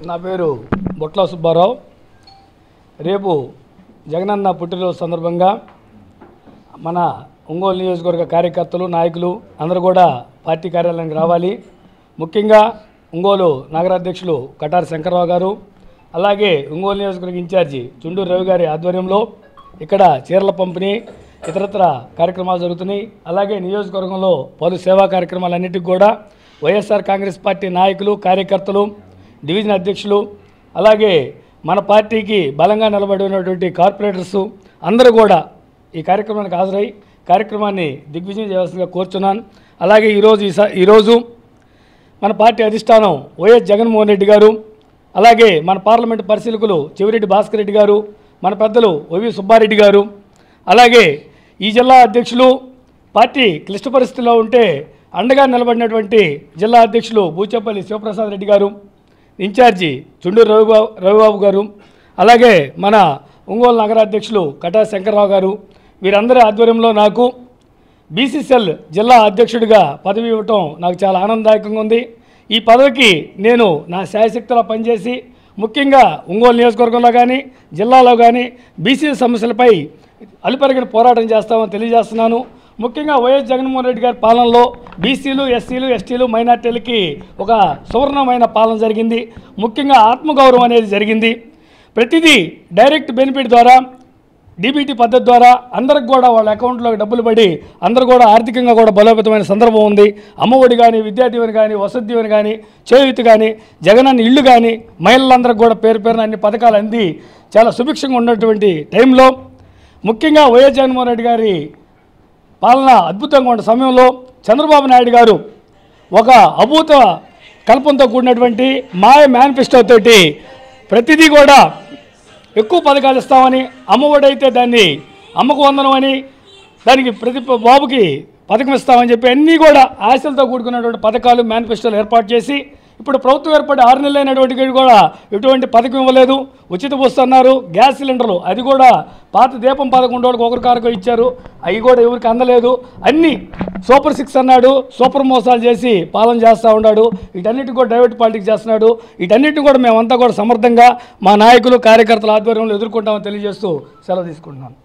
నా పేరు బొట్ల సుబ్బారావు. రేపు జగనన్న పుట్టినరోజు సందర్భంగా మన ఒంగోలు నియోజకవర్గ కార్యకర్తలు నాయకులు అందరూ కూడా పార్టీ కార్యాలయానికి రావాలి. ముఖ్యంగా ఒంగోలు నగరాధ్యక్షులు కటారి శంకర్రావు గారు, అలాగే ఒంగోలు నియోజకవర్గ ఇన్ఛార్జి చుండూరు రవి గారి ఆధ్వర్యంలో ఇక్కడ చీరల పంపిణీ ఇతరత్ర కార్యక్రమాలు జరుగుతున్నాయి. అలాగే నియోజకవర్గంలో పలు సేవా కార్యక్రమాలన్నిటికీ కూడా వైఎస్ఆర్ కాంగ్రెస్ పార్టీ నాయకులు, కార్యకర్తలు, డివిజన్ అధ్యక్షులు, అలాగే మన పార్టీకి బలంగా నిలబడి ఉన్నటువంటి కార్పొరేటర్స్ అందరూ కూడా ఈ కార్యక్రమానికి హాజరై కార్యక్రమాన్ని దిగ్విజయం చేయాల్సిందిగా కోరుచున్నాను. అలాగే ఈరోజు మన పార్టీ అధిష్టానం వైఎస్ జగన్మోహన్ రెడ్డి గారు, అలాగే మన పార్లమెంటు పరిశీలకులు చెవిరెడ్డి భాస్కర్ రెడ్డి గారు, మన పెద్దలు వైవి సుబ్బారెడ్డి గారు, అలాగే ఈ జిల్లా అధ్యక్షులు పార్టీ క్లిష్ట పరిస్థితుల్లో ఉంటే అండగా నిలబడినటువంటి జిల్లా అధ్యక్షులు బూచేపల్లి శివప్రసాద్ రెడ్డి గారు, ఇన్ఛార్జి చుండూరు రవిబాబు గారు, అలాగే మన ఒంగోలు నగరాధ్యక్షులు కటారి శంకర్రావు గారు, వీరందరి ఆధ్వర్యంలో నాకు బీసీసీఎల్ జిల్లా అధ్యక్షుడిగా పదవి ఇవ్వటం నాకు చాలా ఆనందదాయకంగా ఉంది. ఈ పదవికి నేను నా శాయశక్తిలో పనిచేసి ముఖ్యంగా ఒంగోలు నియోజకవర్గంలో కానీ జిల్లాలో కానీ బీసీ సమస్యలపై అలుపెరగిన పోరాటం చేస్తామని తెలియజేస్తున్నాను. ముఖ్యంగా వైఎస్ జగన్మోహన్ రెడ్డి గారి పాలనలో బీసీలు, ఎస్సీలు, ఎస్టీలు, మైనార్టీలకి ఒక సువర్ణమైన పాలన జరిగింది. ముఖ్యంగా ఆత్మగౌరవం అనేది జరిగింది. ప్రతిదీ డైరెక్ట్ బెనిఫిట్ ద్వారా, డీబీటీ పద్ధతి ద్వారా అందరికి కూడా వాళ్ళ అకౌంట్లోకి డబ్బులు పడి అందరూ కూడా ఆర్థికంగా కూడా బలోపేతమైన సందర్భం ఉంది. అమ్మఒడి కానీ, విద్యా దీవెన కానీ, వసతి దీవెన కానీ, చేయూతి కానీ, జగనన్న ఇళ్ళు కానీ మహిళలందరికీ కూడా పేరు పేరున అన్ని పథకాలు అంది చాలా సుభిక్షంగా ఉన్నటువంటి టైంలో ముఖ్యంగా వైఎస్ జగన్మోహన్ రెడ్డి గారి పాలన అద్భుతంగా ఉన్న సమయంలో చంద్రబాబు నాయుడు గారు ఒక అభూత కల్పంతో కూడినటువంటి మాయ మేనిఫెస్టో తోటి ప్రతిదీ కూడా ఎక్కువ పథకాలు ఇస్తామని, అమ్మఒడి అయితే దాన్ని అమ్మకు వందనం అని, దానికి ప్రతి బాబుకి పథకం ఇస్తామని చెప్పి అన్నీ కూడా ఆశలతో కూడుకున్నటువంటి పథకాలు మేనిఫెస్టోలు ఏర్పాటు చేసి ఇప్పుడు ప్రభుత్వం ఏర్పడి 6 నెలలు అయినటువంటికి కూడా ఎటువంటి పథకం ఇవ్వలేదు. ఉచిత బస్సు అన్నారు, గ్యాస్ సిలిండర్లు అది కూడా పాత దీపం 11 రోజులకు ఒకరికారకు ఇచ్చారు, అవి కూడా ఎవరికి అందలేదు. అన్నీ సూపర్ 6 అన్నాడు, సూపర్ మోసాలు చేసి పాలన చేస్తూ ఉన్నాడు. వీటన్నిటిని కూడా డైవర్ట్ పాలిటిక్స్ చేస్తున్నాడు. వీటన్నిటిని కూడా మేమంతా కూడా సమర్థంగా మా నాయకులు, కార్యకర్తల ఆధ్వర్యంలో ఎదుర్కొంటామని తెలియజేస్తూ సెలవు తీసుకుంటున్నాను.